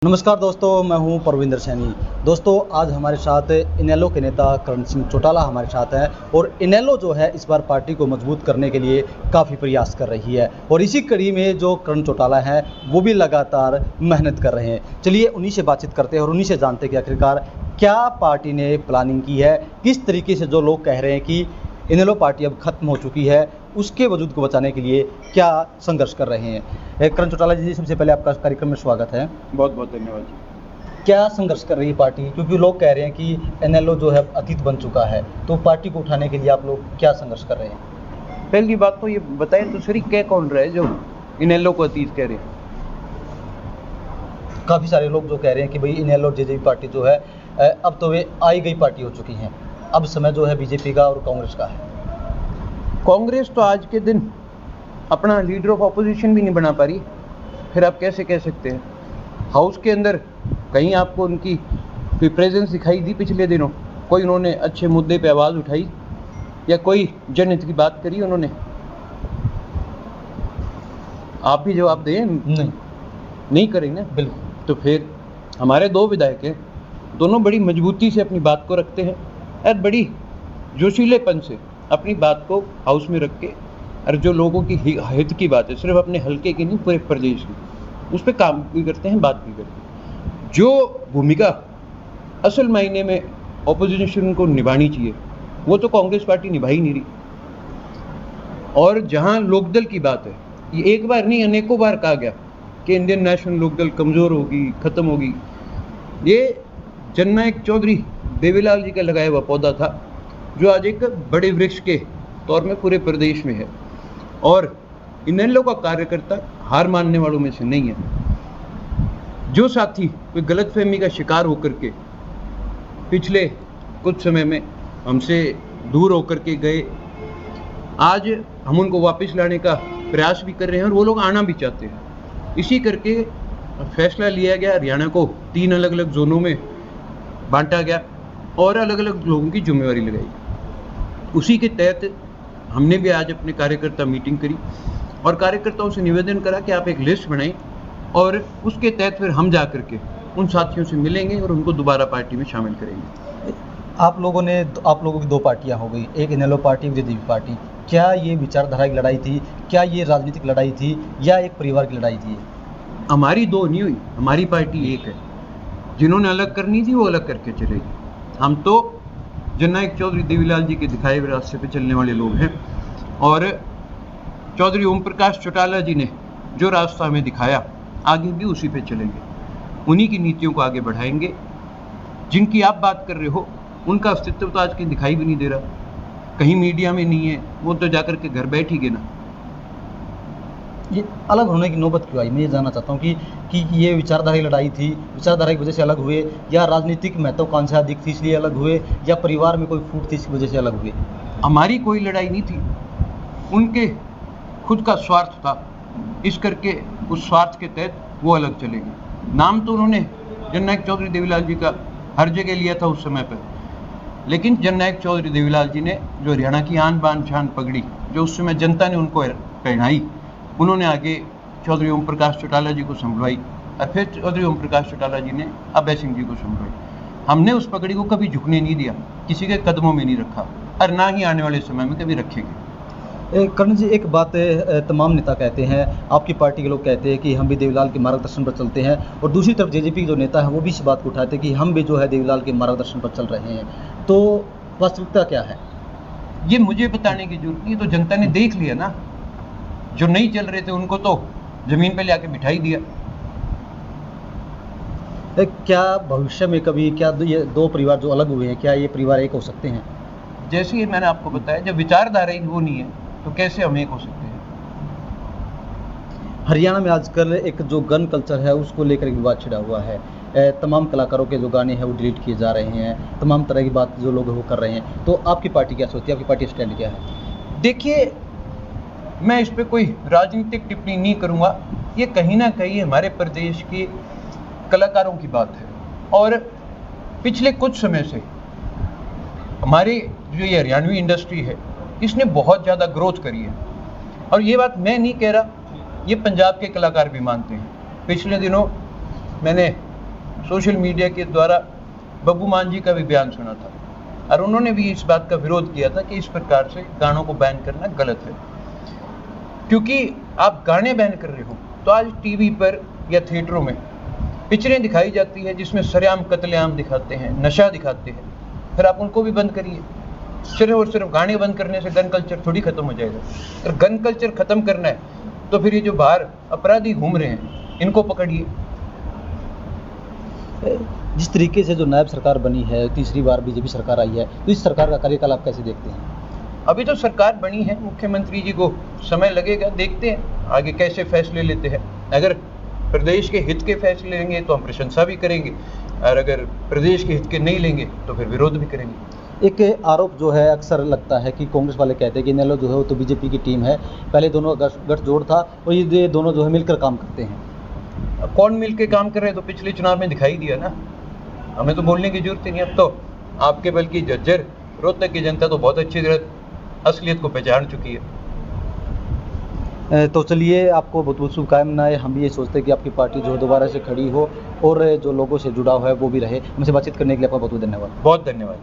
नमस्कार दोस्तों, मैं हूं परविंदर सैनी। दोस्तों, आज हमारे साथ इनेलो के नेता करण सिंह चौटाला हमारे साथ हैं और इनेलो जो है इस बार पार्टी को मजबूत करने के लिए काफ़ी प्रयास कर रही है और इसी कड़ी में जो करण चौटाला हैं वो भी लगातार मेहनत कर रहे हैं। चलिए उन्हीं से बातचीत करते हैं और उन्हीं से जानते हैं कि आखिरकार क्या पार्टी ने प्लानिंग की है, किस तरीके से जो लोग कह रहे हैं कि इनेलो पार्टी अब खत्म हो चुकी है उसके वजूद को बचाने के लिए क्या संघर्ष कर रहे हैं। करण चौटाला जी, सबसे पहले आपका कार्यक्रम में स्वागत है। बहुत बहुत धन्यवाद जी। क्या संघर्ष कर रही है पार्टी, क्योंकि लोग कह रहे हैं कि इनेलो जो है अतीत बन चुका है, तो पार्टी को उठाने के लिए आप लोग क्या संघर्ष कर रहे हैं? पहली बात तो ये बताएं तो सही, कह कौन रहा है जो इनेलो को अतीत कह रहे हैं? काफ़ी सारे लोग जो कह रहे हैं कि भाई इनेलो जेजेपी पार्टी जो है अब तो वे आई गई पार्टी हो चुकी हैं, अब समय जो है बीजेपी का और कांग्रेस का है। कांग्रेस तो आज के दिन अपना लीडर ऑफ अपोजिशन भी नहीं बना पा रही, फिर आप कैसे कह सकते हैं? हाउस के अंदर कहीं आपको उनकी कोई प्रेजेंस दिखाई दी पिछले दिनों? कोई उन्होंने अच्छे मुद्दे पे आवाज़ उठाई या कोई जनहित की बात करी उन्होंने? आप भी जवाब दें। नहीं करें ना, बिल्कुल। तो फिर हमारे दो विधायक हैं, दोनों बड़ी मजबूती से अपनी बात को रखते हैं और बड़ी जोशीलेपन से अपनी बात को हाउस में रख के, और जो लोगों की हित की बात है, सिर्फ अपने हल्के की नहीं पूरे प्रदेश की, उस पर काम भी करते हैं, बात भी करते हैं। जो भूमिका असल मायने में ऑपोजिशन को निभानी चाहिए वो तो कांग्रेस पार्टी निभा ही नहीं रही। और जहां लोकदल की बात है, ये एक बार नहीं अनेकों बार कहा गया कि इंडियन नेशनल लोकदल कमज़ोर होगी, ख़त्म होगी। ये जननायक चौधरी देवीलाल जी का लगाया हुआ पौधा था जो आज एक बड़े वृक्ष के तौर में पूरे प्रदेश में है, और इनेलो का कार्यकर्ता हार मानने वालों में से नहीं है। जो साथी कोई गलतफहमी का शिकार होकर के पिछले कुछ समय में हमसे दूर होकर के गए, आज हम उनको वापस लाने का प्रयास भी कर रहे हैं और वो लोग आना भी चाहते हैं। इसी करके फैसला लिया गया, हरियाणा को 3 अलग अलग जोनों में बांटा गया और अलग अलग लोगों की जिम्मेवारी लगाई। उसी के तहत हमने भी आज अपने कार्यकर्ता मीटिंग करी और कार्यकर्ताओं से निवेदन करा कि आप एक लिस्ट बनाएं और उसके तहत फिर हम जा कर के उन साथियों से मिलेंगे और उनको दोबारा पार्टी में शामिल करेंगे। आप लोगों की 2 पार्टियां हो गई, एक इनेलो पार्टी, एक जेजेपी पार्टी। क्या ये विचारधारा की लड़ाई थी, क्या ये राजनीतिक लड़ाई थी या एक परिवार की लड़ाई थी? हमारी 2 नहीं हुई, हमारी पार्टी एक है। जिन्होंने अलग करनी थी वो अलग करके चलेगी। हम तो जननायक चौधरी देवीलाल जी के दिखाए हुए रास्ते पे चलने वाले लोग हैं और चौधरी ओम प्रकाश चौटाला जी ने जो रास्ता हमें दिखाया आगे भी उसी पे चलेंगे, उन्हीं की नीतियों को आगे बढ़ाएंगे। जिनकी आप बात कर रहे हो उनका अस्तित्व तो आज के दिखाई भी नहीं दे रहा, कहीं मीडिया में नहीं है, वो तो जाकर के घर बैठ ही गए ना। ये अलग होने की नौबत क्यों आई? मैं ये जानना चाहता हूँ कि ये विचारधारा की लड़ाई थी, विचारधारा की वजह से अलग हुए, या राजनीतिक महत्वाकांक्षा अधिक थी इसलिए अलग हुए, या परिवार में कोई फूट थी इस वजह से अलग हुए? हमारी कोई लड़ाई नहीं थी, उनके खुद का स्वार्थ था, इस करके उस स्वार्थ के तहत वो अलग चलेंगे। नाम तो उन्होंने जननायक चौधरी देवीलाल जी का हर जगह लिया था उस समय पर, लेकिन जननायक चौधरी देवीलाल जी ने जो हरियाणा की आन बान शान पगड़ी जो उस समय जनता ने उनको पहनाई, उन्होंने आगे चौधरी ओम प्रकाश चौटाला जी को संभलवाई और फिर चौधरी ओम प्रकाश चौटाला जी ने अभय सिंह जी को संभलवाई। हमने उस पगड़ी को कभी झुकने नहीं दिया, किसी के कदमों में नहीं रखा और ना ही आने वाले समय में कभी रखेंगे। करण जी, एक बात तमाम नेता कहते हैं, आपकी पार्टी के लोग कहते हैं कि हम भी देवीलाल के मार्गदर्शन पर चलते हैं, और दूसरी तरफ जेजेपी के जो नेता हैं वो भी इस बात को उठाते हैं कि हम भी जो है देवीलाल के मार्गदर्शन पर चल रहे हैं। तो वास्तविकता क्या है? ये मुझे बताने की जरूरत नहीं, तो जनता ने देख लिया ना। जो नहीं चल रहे थे उनको तो जमीन पे लाके बिठाई दिया। क्या भविष्य में कभी क्या ये 2 परिवार जो अलग हुए हैं, क्या ये परिवार एक हो सकते हैं? जैसे ही मैंने आपको बताया, जब विचारधारा ही वो नहीं है तो कैसे हम एक हो सकते हैं? हरियाणा में आजकल एक जो गन कल्चर है उसको लेकर एक विवाद छिड़ा हुआ है। तमाम कलाकारों के जो गाने हैं वो डिलीट किए जा रहे हैं, तमाम तरह की बात जो लोग वो कर रहे हैं। तो आपकी पार्टी क्या सोचती है, आपकी पार्टी स्टैंड क्या है? देखिए, मैं इस पे कोई राजनीतिक टिप्पणी नहीं करूँगा। ये कहीं ना कहीं हमारे प्रदेश के कलाकारों की बात है और पिछले कुछ समय से हमारी जो ये हरियाणवी इंडस्ट्री है इसने बहुत ज़्यादा ग्रोथ करी है। और ये बात मैं नहीं कह रहा, ये पंजाब के कलाकार भी मानते हैं। पिछले दिनों मैंने सोशल मीडिया के द्वारा बब्बू मान जी का भी बयान सुना था और उन्होंने भी इस बात का विरोध किया था कि इस प्रकार से गानों को बैन करना गलत है, क्योंकि आप गाने बैन कर रहे हो तो आज टीवी पर या थिएटरों में पिक्चरें दिखाई जाती है जिसमें सरेआम कत्लेआम दिखाते हैं, नशा दिखाते हैं, फिर आप उनको भी बंद करिए। सिर्फ और सिर्फ गाने बंद करने से गन कल्चर थोड़ी खत्म हो जाएगा। अगर गन कल्चर खत्म करना है तो फिर ये जो बाहर अपराधी घूम रहे हैं इनको पकड़िए। जिस तरीके से जो नायब सरकार बनी है, तीसरी बार बीजेपी सरकार आई है, तो इस सरकार का कार्यकाल आप कैसे देखते हैं? अभी तो सरकार बनी है, मुख्यमंत्री जी को समय लगेगा, देखते हैं आगे कैसे फैसले लेते हैं। अगर प्रदेश के हित के फैसले लेंगे तो हम प्रशंसा भी करेंगे और अगर प्रदेश के हित के नहीं लेंगे तो फिर विरोध भी करेंगे। एक आरोप जो है अक्सर लगता है कि कांग्रेस वाले कहते हैं कि इनेलो जो है वो तो बीजेपी की टीम है, पहले दोनों गठजोड़ था और ये दोनों जो है मिलकर काम करते हैं। अब कौन मिल के काम कर रहे हैं तो पिछले चुनाव में दिखाई दिया ना, हमें तो बोलने की जरूरत ही नहीं। अब तो आपके बल्कि जज्जर रोहतक की जनता तो बहुत अच्छी तरह असलियत को पहचान चुकी है। तो चलिए, आपको बहुत बहुत शुभकामनाएं। हम भी ये सोचते हैं कि आपकी पार्टी जो दोबारा से खड़ी हो और जो लोगों से जुड़ा हुआ है वो भी रहे। हमसे बातचीत करने के लिए आपका बहुत बहुत धन्यवाद। बहुत धन्यवाद।